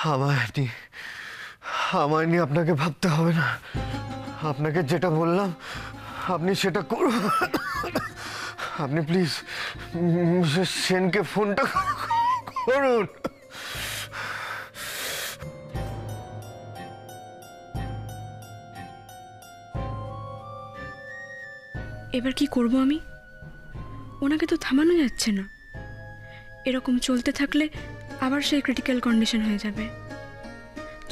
আমায় আমায় নিয়ে আপনাকে ভাবতে হবে না। আপনাকে যেটা বললাম আপনি সেটা করুন। আপনি প্লিজ মিসেস সেনকে ফোনটা করুন। এবার কি করব আমি? ওনাকে তো থামানো যাচ্ছে না। এরকম চলতে থাকলে আবার সেই ক্রিটিক্যাল কন্ডিশন হয়ে যাবে।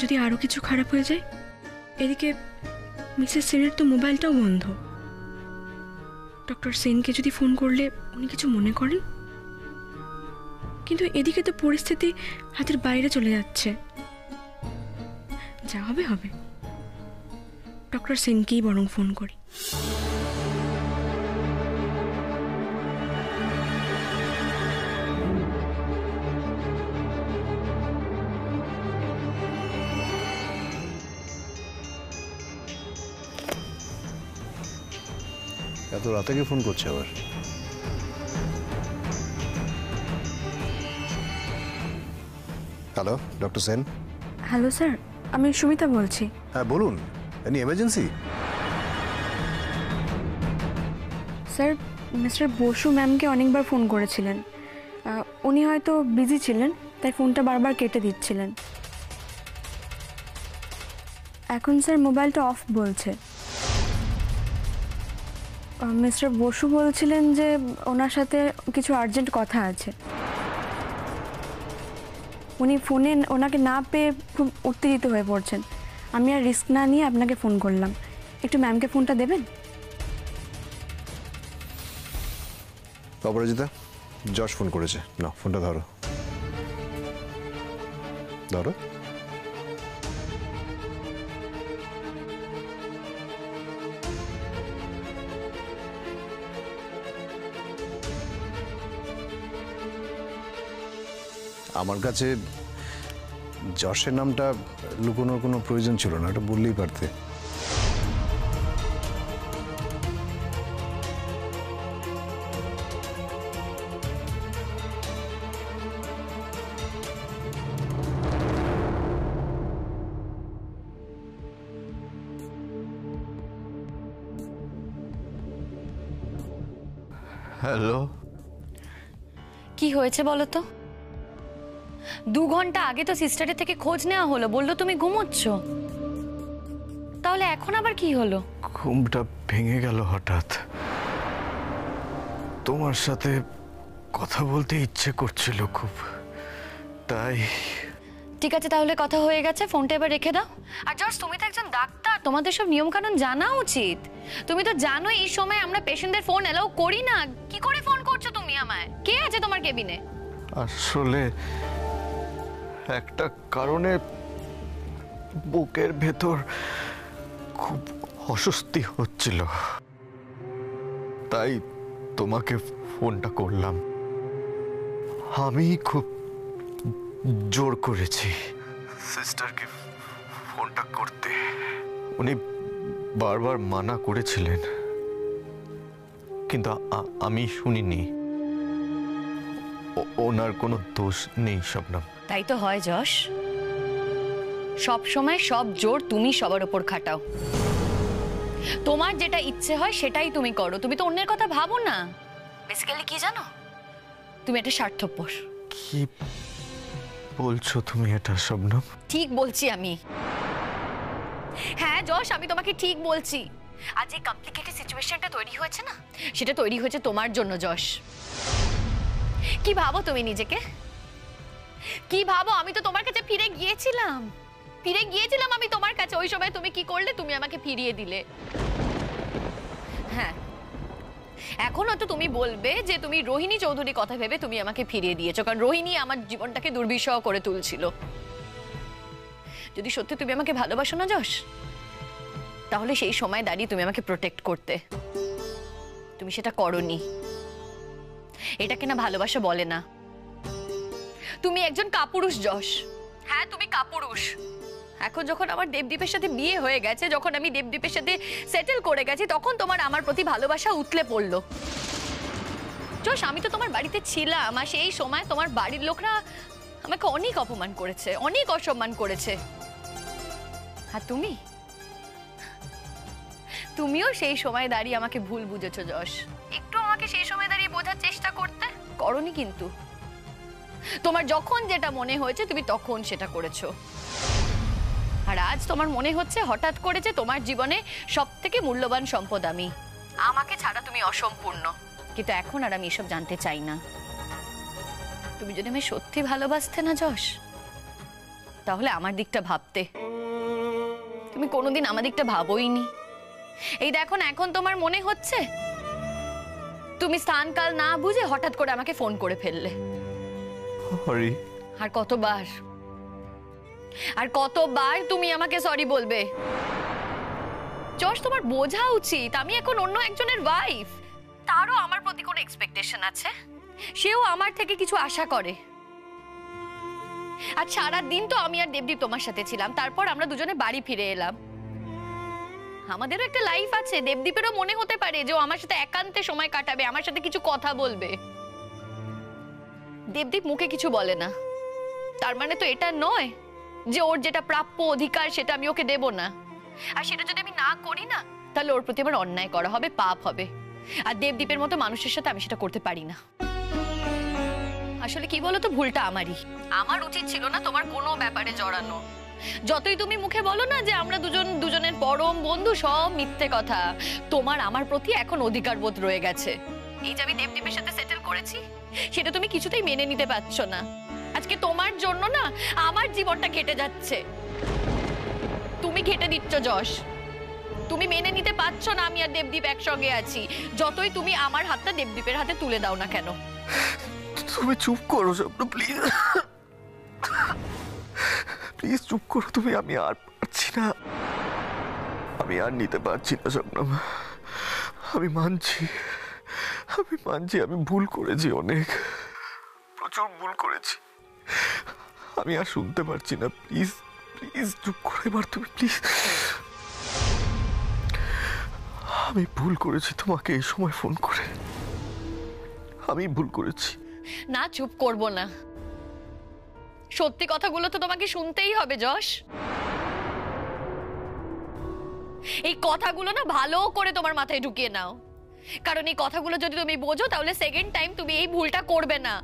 যদি আরও কিছু খারাপ হয়ে যায়। এদিকে মিসেস সেনের তো মোবাইলটাও বন্ধ। ডক্টর সেনকে যদি ফোন করলে উনি কিছু মনে করেন, কিন্তু এদিকে তো পরিস্থিতি হাতের বাইরে চলে যাচ্ছে। যা হবে হবে, ডক্টর সেনকেই বরং ফোন করি। এত রাতে কে ফোন করছে আবার? Hello, doctor Sen. Hello sir, আমি সুমিতা বলছি। হ্যাঁ বলুন, any emergency? Sir, mister Basu ম্যামকে অনেকবার ফোন করেছিলেন। উনি হয়তো বিজি ছিলেন, তাই ফোনটা বারবার কেটে দিচ্ছিলেন। এখন স্যার মোবাইলটা অফ বলছে। মিস্টার বসু বলছিলেন যে ওনার সাথে কিছু আর্জেন্ট কথা আছে। উনি ফোনে ওনাকে না পেয়ে খুব উত্তেজিত হয়ে পড়ছেন। আমি আর রিস্ক না নিয়ে আপনাকে ফোন করলাম। একটু ম্যামকে ফোনটা দেবেন? অপরাজিতা, যশ ফোন করেছে, না ফোনটা ধরো। ধরো। আমার কাছে যশের নামটা লুকোনোর কোনো প্রয়োজন ছিল না, এটা বললেই পারতে। হ্যালো, কি হয়েছে বলো তো? 2 ঘন্টা আগে তো সিস্টারের থেকে খোঁজ নেওয়া হলো, বললো তুমি ঘুমোচ্ছ। তাহলে এখন আবার কি হলো? ঘুমটা ভেঙে গেল হঠাৎ। তোমার সাথে কথা বলতে ইচ্ছে করছিল খুব, তাই। ঠিক আছে, তাহলে কথা হয়ে গেছে, ফোনটা এবার রেখে দাও। আর জর্জ, তুমি তো একজন ডাক্তার, তোমাদের সব নিয়ম কানুন জানা উচিত। তুমি তো জানো এই সময় আমরা পেশেন্টদের ফোন এলাও করি না। কি করে ফোন করছো তুমি আমায়? কে আছে তোমার কেবিনে? আসলে একটা কারণে বুকের ভেতর খুব অস্বস্তি হচ্ছিল, তাই তোমাকে ফোনটা করলাম। আমি খুব জোর করেছি সিস্টারকে ফোনটা করতে। উনি বারবার মানা করেছিলেন, কিন্তু আমি শুনিনি। ওনার কোনো দোষ নেই শবনম। তাই তো হয় যশ, সব সময় সব জোর তুমি সবার উপর খাটাও। তোমার যেটা ইচ্ছে হয় সেটাই তুমি করো, তুমি তো অন্যের কথা ভাবো না। বেসিক্যালি কি জানো, তুমি একটা স্বার্থপর। কি বলছো তুমি এটা শবনম? ঠিক বলছি আমি। হ্যাঁ যশ, আমি তোমাকে ঠিক বলছি। আজ এই কমপ্লিকেটেড সিচুয়েশনটা তৈরি হয়েছে না, সেটা তৈরি হয়েছে তোমার জন্য যশ। কি ভাবো তুমি নিজেকে? কি ভাবো? আমি তো তোমার কাছে ফিরে গিয়েছিলাম আমি তোমার কাছে। ওই সময় তুমি কি করলে? তুমি আমাকে ফিরিয়ে দিলে। হ্যাঁ, এখন হয়তো তুমি বলবে যে তুমি রোহিণী চৌধুরী কথা ভেবে তুমি আমাকে ফিরিয়ে দিয়েছো, কারণ রোহিণী আমার জীবনটাকে দুর্বিষহ করে তুলছিল। যদি সত্যি তুমি আমাকে ভালোবাসো না যশ, তাহলে সেই সময় দাঁড়িয়ে তুমি আমাকে প্রোটেক্ট করতে। তুমি সেটা করোনি। এটাকে না ভালোবাসা বলে না। তুমি একজন কাপুরুষ যশ। হ্যাঁ, তুমি কাপুরুষ। এখন যখন আমার দেবদীপের সাথে বিয়ে হয়ে গেছে, যখন আমি দেবদীপের সাথে সেটেল করে গেছি, তখন তোমার আমার প্রতি ভালোবাসা উতলে পড়লো। যশ, আমি তো তোমার বাড়িতে ছিলাম, আর সেই সময় তোমার বাড়ির লোকরা আমাকে অনেক অপমান করেছে, অনেক অসম্মান করেছে। আর তুমিও সেই সময় দাঁড়িয়ে আমাকে ভুল বুঝেছো যশ। একটু আমাকে সেই সময় দাঁড়িয়ে বোঝার চেষ্টা করতে করনি, কিন্তু তোমার যখন যেটা মনে হয়েছে তুমি তখন সেটা করেছো। আর আজ তোমার মনে হচ্ছে হঠাৎ করেছে তোমার জীবনে সবথেকে মূল্যবান সম্পদ আমি, আমাকে ছাড়া তুমি অসম্পূর্ণ। কিন্তু এখন আর আমি এসব জানতে চাই না। তুমি যদি আমি সত্যি ভালোবাসতে না যশ, তাহলে আমার দিকটা ভাবতে। তুমি কোনোদিন আমার দিকটা ভাবোইনি। এই দেখো না, এখন তোমার মনে হচ্ছে তুমি স্থানকাল না বুঝে হঠাৎ করে আমাকে ফোন করে ফেললে। আর কতবার তুমি আমাকে সরি বলবে? যশ, তোমার বোঝা উচিত আমি এখন অন্য একজনের ওয়াইফ। তারও আমার প্রতি কোনো এক্সপেকটেশন আছে, সেও আমার থেকে কিছু আশা করে। আর সারা দিন তো আমি আর দেবদীপ তোমার সাথে ছিলাম, তারপর আমরা দুজনে বাড়ি ফিরে এলাম। আমাদেরও একটা লাইফ আছে। দেবদীপেরও মনে হতে পারে যে ও আমার সাথে একান্তে সময় কাটাবে, আমার সাথে কিছু কথা বলবে। দেবদীপ মুখে কিছু বলে না, তার মানে তো এটা নয় যে ওর যেটা প্রাপ্য অধিকার সেটা আমি ওকে দেব না। আর সেটা যদি আমি না করি না, তাহলে ওর প্রতি আমার অন্যায় করা হবে, পাপ হবে। আর দেবদীপের মতো মানুষের সাথে আমি সেটা করতে পারি না। আসলে কি বলো তো, ভুলটা আমারই। আমার উচিত ছিল না তোমার কোনো ব্যাপারে জড়ানো। যতই তুমি মুখে বলো না যে আমরা দুজনের পরম বন্ধু, সব মিথ্যে কথা। তোমার আমার প্রতি এখন অধিকার বোধ রয়ে গেছে। এই যে আমি দেবদীপের সাথে সেটেল করেছি, সেটা তুমি কিছুতেই মেনে নিতে পারছো না। আজকে তোমার জন্য না আমার জীবনটা কেটে যাচ্ছে। তুমি কেটে দিচ্ছ যশ। তুমি মেনে নিতে পারছো না আমি আর দেবদীপ একসঙ্গে আছি, যতই তুমি আমার হাতটা দেবদীপের হাতে তুলে দাও না কেন। তুমি চুপ করো স্বপ্ন, প্লিজ প্লিজ চুপ করো তুমি। আমি আর পারছি না, আমি আর নিতে পারছি না স্বপ্নম। আমি মানছি আমি ভুল করেছি, অনেক প্রচুর ভুল করেছি। আমি আর শুনতে পারছি না, প্লিজ প্লিজ চুপ করো এবার তুমি, প্লিজ। আমি ভুল করেছি তোমাকে এই সময় ফোন করে, আমি ভুল করেছি। না, চুপ করব না। সত্যি কথাগুলো তো তোমাকে শুনতেই হবে যশ। এই কথাগুলো না ভালো করে তোমার মাথায় ঢুকিয়ে নাও, কারণ এই কথাগুলো যদি তুমি বোঝো তাহলে সেকেন্ড টাইম তুমি এই ভুলটা করবে না।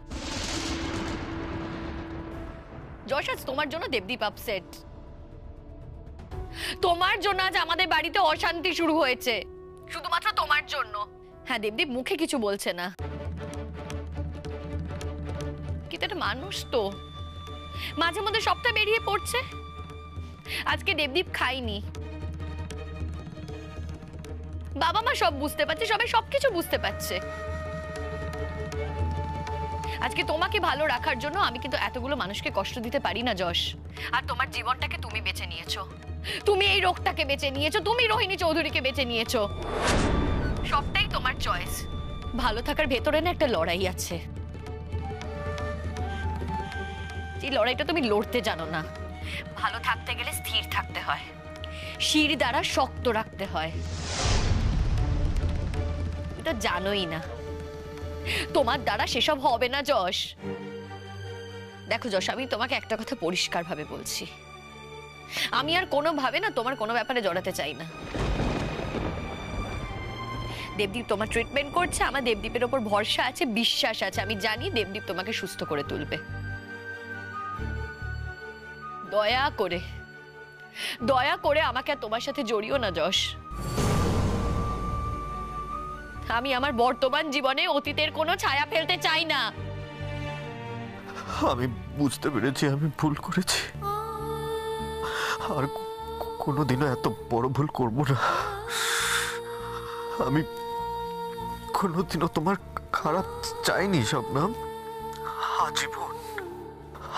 যশ, আজ তোমার জন্য দেবদীপ আপসেট। তোমার জন্য আজ আমাদের বাড়িতে অশান্তি শুরু হয়েছে, শুধুমাত্র তোমার জন্য। হ্যাঁ, দেবদীপ মুখে কিছু বলছে না, কিন্তু একটা মানুষ তো মাঝে মধ্যে সবটা বেরিয়ে পড়ছে। আজকে দেবদীপ খাইনি, বাবা মা সব বুঝতে পারছে, সবাই সবকিছু বুঝতে পারছে। আজকে তোমাকে ভালো রাখার জন্য আমি কিন্তু এতগুলো মানুষকে কষ্ট দিতে পারি না যশ। আর তোমার জীবনটাকে তুমি বেছে নিয়েছো, তুমি এই রোগটাকে বেছে নিয়েছো, তুমি রোহিণী চৌধুরীকে বেছে নিয়েছো। সবটাই তোমার চয়েস। ভালো থাকার ভেতরে না একটা লড়াই আছে, এই লড়াইটা তুমি লড়তে জানো না। ভালো থাকতে গেলে স্থির থাকতে হয়, শির দ্বারা শক্ত রাখতে হয়। এটা জানোই না, তোমার দ্বারা সেসব হবে না যশ। দেখো যশ, আমি তোমাকে একটা কথা পরিষ্কার ভাবে বলছি, আমি আর কোনোভাবে না তোমার কোনো ব্যাপারে জড়াতে চাই না। দেবদীপ তোমার ট্রিটমেন্ট করছে, আমার দেবদীপের ওপর ভরসা আছে, বিশ্বাস আছে। আমি জানি দেবদীপ তোমাকে সুস্থ করে তুলবে। দয়া করে আমাকে আর তোমার সাথে জড়িও না যশ। আমি আমার বর্তমান জীবনে অতীতের কোনো ছায়া ফেলতে চাই না। আমি বুঝতে পেরেছি আমি ভুল করেছি, আর কোনোদিনও এত বড় ভুল করব না। আমি কোনোদিনও তোমার খারাপ চাইনি শবনম।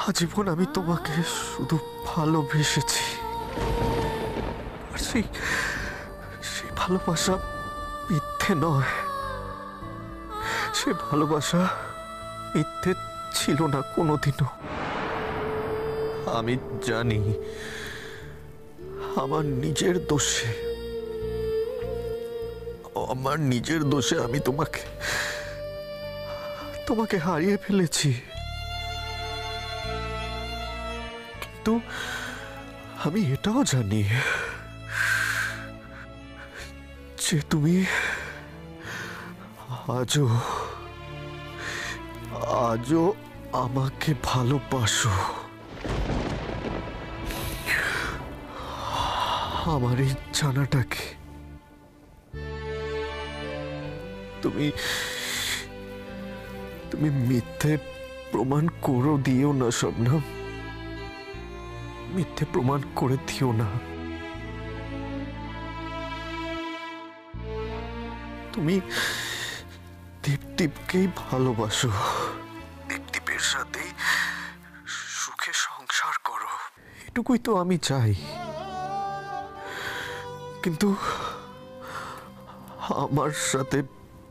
আজীবন আমি তোমাকে শুধু ভালোবেসেছি, আর সেই ভালোবাসা মিথ্যে নয়, সে ভালোবাসা মিথ্যে ছিল না কোনোদিনও। আমি জানি আমার নিজের দোষে আমি তোমাকে হারিয়ে ফেলেছি। কিন্তু আমি এটাও জানি যে তুমি আজও আজও আমাকে ভালোবাসো। আমার এই জানাটাকে তুমি তুমি মিথ্যে প্রমাণ করে দিও না শবনম, মিথ্যে প্রমাণ করে দিও না। তুমি দীপদীপকেই ভালোবাসো, দীপদীপের সাথে সুখে সংসার করো, এটুকুই তো আমি চাই। কিন্তু আমার সাথে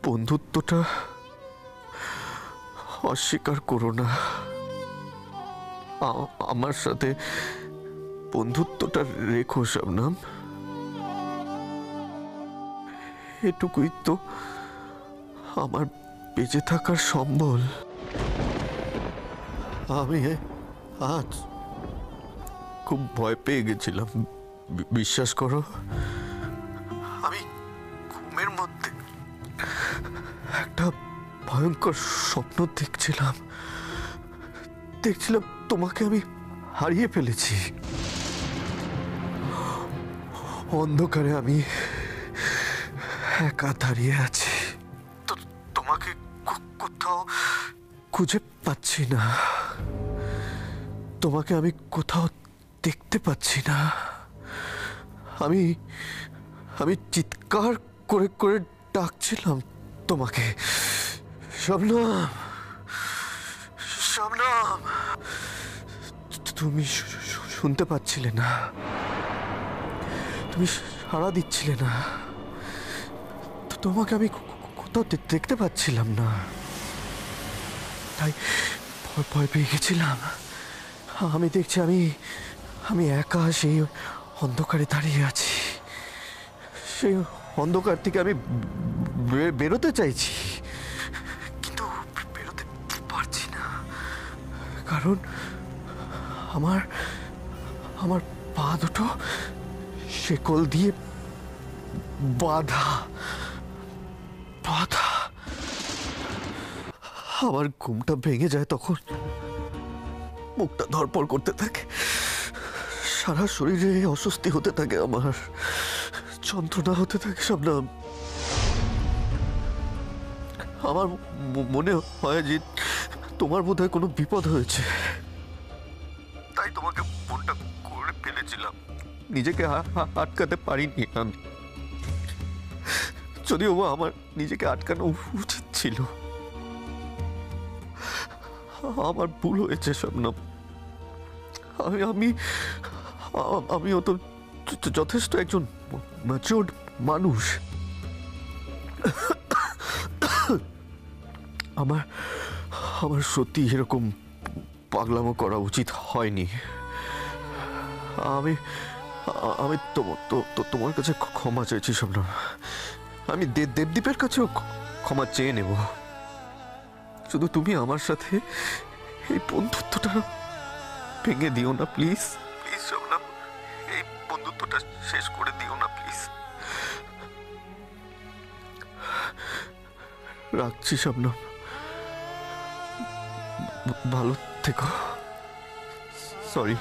বন্ধুত্বটা অস্বীকার করো না। আমার সাথে বন্ধুত্বটা রেখো শবনম, এটুকুই তো আমার বেঁচে থাকার সম্বল। আমি আজ খুব ভয় পেয়ে গেছিলাম, বিশ্বাস করো। আমি ঘুমের মধ্যে একটা ভয়ঙ্কর স্বপ্ন দেখছিলাম, তোমাকে আমি হারিয়ে ফেলেছি। অন্ধকারে আমি একা দাঁড়িয়ে আছি, তোমাকে কোথাও খুঁজে পাচ্ছি না, তোমাকে আমি কোথাও দেখতে পাচ্ছি না। আমি আমি চিৎকার করে করে ডাকছিলাম তোমাকে, শবনম, শবনম। তুমি শুনতে পাচ্ছিলে না, তুমি সাড়া দিচ্ছিলে না, তোমাকে আমি কোথাও দেখতে পাচ্ছিলাম না, তাই ভয় পেয়ে গেছিলাম। আমি দেখছি আমি একা সেই অন্ধকারে দাঁড়িয়ে আছি। সেই অন্ধকার থেকে আমি বেরোতে চাইছি, কিন্তু বেরোতে পারছি না, কারণ আমার আমার পা দুটো শেকল দিয়ে বাঁধা বাঁধা। আমার ঘুমটা ভেঙে যায় তখন, মুখটা ধরপড় করতে থাকে, সারা শরীরে অস্বস্তি হতে থাকে, আমার যন্ত্রণা হতে থাকে শবনম। আমার মনে হয় যে তোমার বোধহয় কোনো বিপদ হয়েছে, তাই তোমাকে ফোনটা করে ফেলেছিলাম, নিজেকে আটকাতে পারিনি আমি, যদিও আমার নিজেকে আটকানো উচিত ছিল। আমার ভুল হয়েছে শবনম, আমিও তো যথেষ্ট একজন ম্যাচিউরড মানুষ। আমার সত্যি এরকম পাগলামো করা উচিত হয়নি। আমি তোমার কাছে ক্ষমা চাইছি শবনম, আমি দেবদীপের কাছেও ক্ষমা চেয়ে নেব। শুধু তুমি আমার সাথে এই বন্ধুত্বটা ভেঙে দিও না, প্লিজ প্লিজ শবনম, এই বন্ধুত্বটা শেষ করে দিও না প্লিজ। রাখছি শবনম, ভালো থেকো। সরি।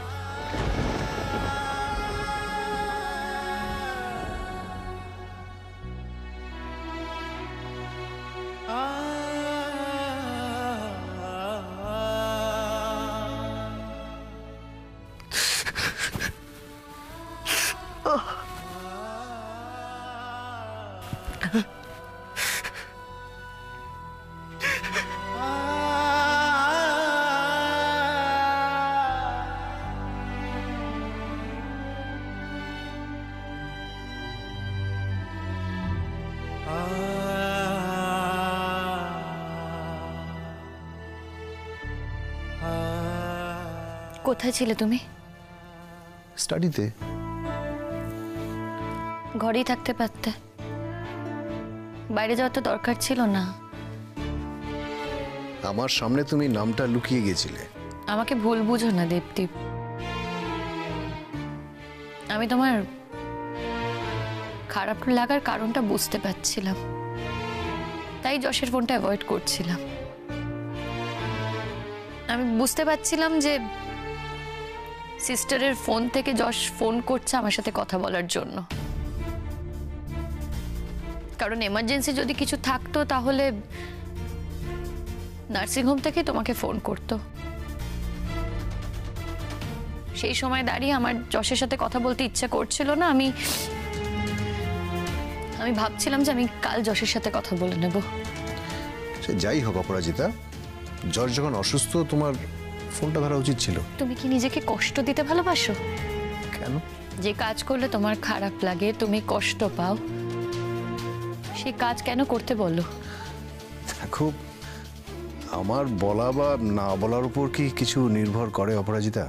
কোথায় ছিলে তুমি? স্টাডিতে। ঘরেই থাকতে পারতে, বাইরে যাওয়ার তো দরকার ছিল না। আমার সামনে তুমি নামটা লুকিয়ে গেছিলে। আমাকে ভুল বুঝো না দেবদীপ, আমি তোমার খারাপ লাগার কারণটা বুঝতে পারছিলাম, তাই যশের ফোনটা অ্যাভয়েড করছিলাম। আমি বুঝতে পারছিলাম যে সিস্টারের ফোন থেকে যশ ফোন করছে আমার সাথে কথা বলার জন্য, কারণ এমার্জেন্সি যদি কিছু থাকতো তাহলে নার্সিংহোম থেকে তোমাকে ফোন করতো। সেই সময় দাঁড়িয়ে আমার যশের সাথে কথা বলতে ইচ্ছা করছিল না। আমি ভাবছিলাম যে আমি কাল যশের সাথে কথা বলে নেব। সে যাই হোক অপরাজিতা, যশ যখন অসুস্থ তোমার ফোনটা ধরা উচিত ছিল। তুমি কি নিজেকে কষ্ট দিতে ভালোবাসো? কেন? যে কাজ করলে তোমার খারাপ লাগে, তুমি কষ্ট পাও, সেই কাজ কেন করতে বলো? দেখো, আমার বলা বা না বলার উপর কি কিছু নির্ভর করে অপরাজিতা?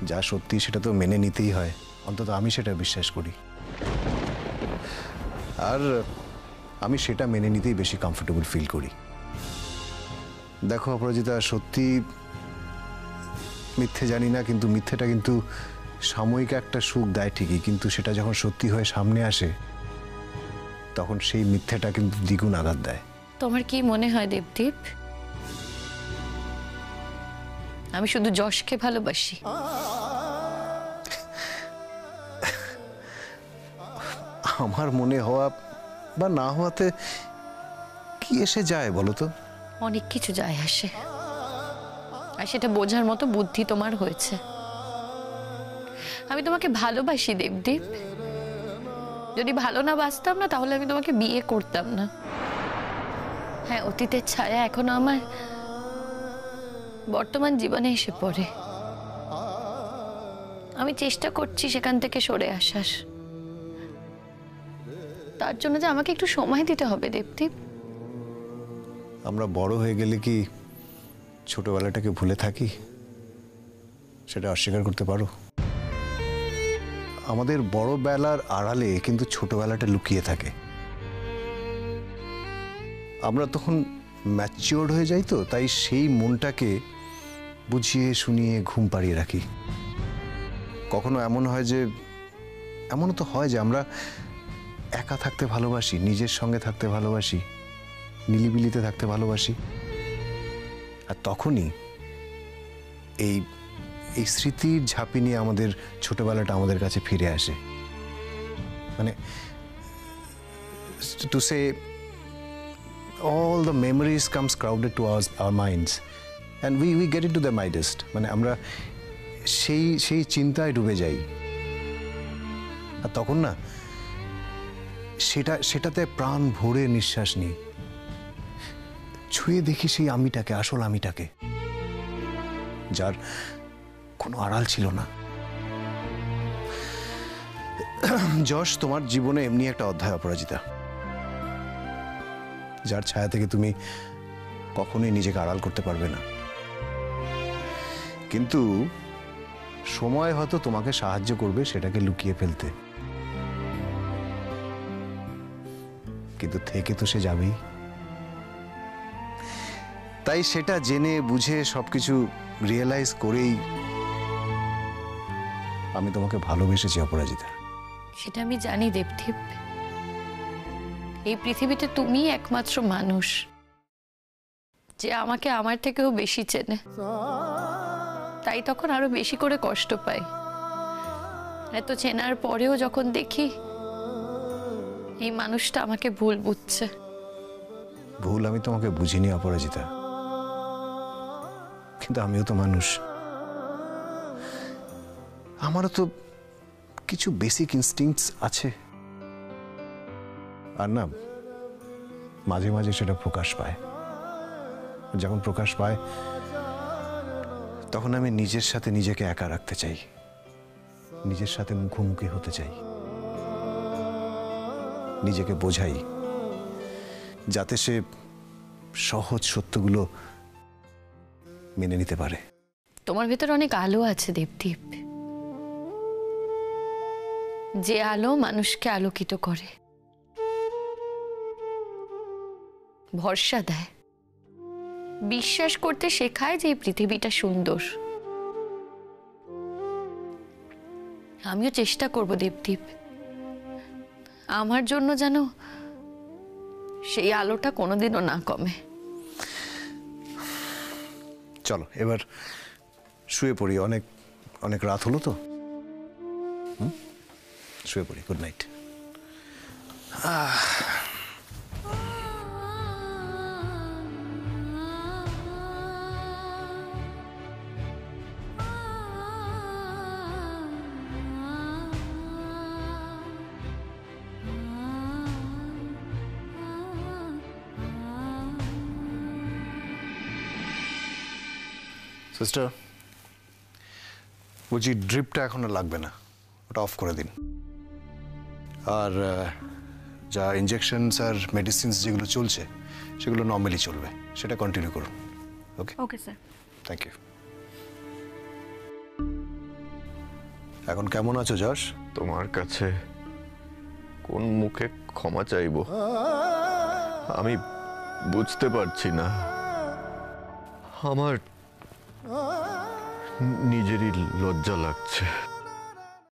যা সত্যি সেটা তো মেনে নিতেই হয়, অন্তত আমি সেটা বিশ্বাস করি। আর আমি সেটা মেনে নিতেই বেশি কমফোর্টেবল ফিল করি। দেখো অপরাজিতা, সত্যি মিথ্যে জানি না, কিন্তু মিথ্যেটা কিন্তু সাময়িক একটা সুখ দেয় ঠিকই, কিন্তু সেটা যখন সত্যি হয়ে সামনে আসে তখন সেই মিথ্যেটা কিন্তু দ্বিগুণ আঘাত দেয়। তোমার কি মনে হয় দেবদীপ, আমি শুধু যশকে ভালোবাসি? আমার মনে হওয়া বা না হওয়াতে কি এসে যায় বলো তো? অনেক কিছু যায় আসে, আর সেটা বোঝার মতো বুদ্ধি তোমার হয়েছে। আমি তোমাকে ভালোবাসি দেবদীপ। যদি ভালো না বাসতাম না তাহলে আমি তোমাকে বিয়ে করতাম না। হ্যাঁ, অতীতের ছায়া এখনো আমার বর্তমান জীবনে এসে পড়ে। আমি চেষ্টা করছি সেখান থেকে সরে আসার। তার জন্য যে আমাকে একটু সময় দিতে হবে দেবদীপ। আমরা বড় হয়ে গেলে কি ছোটবেলাটাকে ভুলে থাকি? সেটা অস্বীকার করতে পারো? আমাদের বড় বেলার আড়ালে কিন্তু ছোটবেলাটা লুকিয়ে থাকে। আমরা তখন ম্যাচিওর্ড হয়ে যাই, তো তাই সেই মনটাকে বুঝিয়ে শুনিয়ে ঘুম পাড়িয়ে রাখি। কখনো এমনও তো হয় যে আমরা একা থাকতে ভালোবাসি, নিজের সঙ্গে থাকতে ভালোবাসি, নিলিবিলিতে থাকতে ভালোবাসি। আর তখনই এই এই স্মৃতির ঝাঁপি নিয়ে আমাদের ছোটবেলাটা আমাদের কাছে ফিরে আসে। মানে to say all the memories comes crowded to our minds and we get into the midest, মানে আমরা সেই চিন্তায় ডুবে যাই। আর তখন না সেটাতে প্রাণ ভরে নিঃশ্বাস নিই, ছুঁয়ে দেখি সেই আমিটাকে, আসল আমিটাকে, যার কোনো আড়াল ছিল না। যশ, তোমার জীবনে এমনি একটা অধ্যায় অপরাজিতা, যার ছায়া থেকে তুমি কখনোই নিজেকে আড়াল করতে পারবে না। কিন্তু সময় হয়তো তোমাকে সাহায্য করবে সেটাকে লুকিয়ে ফেলতে, কিন্তু থেকে তো সে যাবেই। তাই সেটা জেনে বুঝে সবকিছু রিয়েলাইজ করেই আমি তোমাকে ভালোবেসেছি অপরাজিতা। সেটা আমি জানি দেবদীপ। এই পৃথিবীতে তুমিই একমাত্র মানুষ যে আমাকে আমার থেকেও বেশি চেনে। তাই তখন আরো বেশি করে কষ্ট পাই। এত চেনার পরেও যখন দেখি এই মানুষটা আমাকে ভুল বুঝছে। ভুল আমি তোমাকে বুঝিনি অপরাজিতা, কিন্তু আমিও তো মানুষ। আমারও তো কিছু বেসিক ইনস্টিংক্টস আছে, আর না মাঝে মাঝে সেটা প্রকাশ পায়। যখন প্রকাশ পায় তখন আমি নিজের সাথে নিজেকে একা রাখতে চাই, নিজের সাথে মুখোমুখি হতে চাই, নিজেকে বোঝাই যাতে সে সহজ সত্যগুলো মেনে নিতে পারে। তোমার ভেতর অনেক আলো আছে দেবদীপ, যে আলো মানুষকে আলোকিত করে, ভরসা দেয়, বিশ্বাস করতে শেখায় যে এই পৃথিবীটা সুন্দর। আমিও চেষ্টা করব দেবদীপ, আমার জন্য যেন সেই আলোটা কোনোদিনও না কমে। চলো এবার শুয়ে পড়ি, অনেক অনেক রাত হলো তো। শুয়ে পড়ি, গুড নাইট। সিস্টার, বলছি ড্রিপটা এখন আর লাগবে না, ওটা অফ করে দিন। আর যা ইঞ্জেকশনস আর মেডিসিনস যেগুলো চলছে সেগুলো নর্মালি চলবে, সেটা কন্টিনিউ করুন। Okay okay sir. Thank you. এখন কেমন আছো যশ? তোমার কাছে কোন মুখে ক্ষমা চাইবো আমি বুঝতে পারছি না। আমার নিজেরই লজ্জা লাগছে।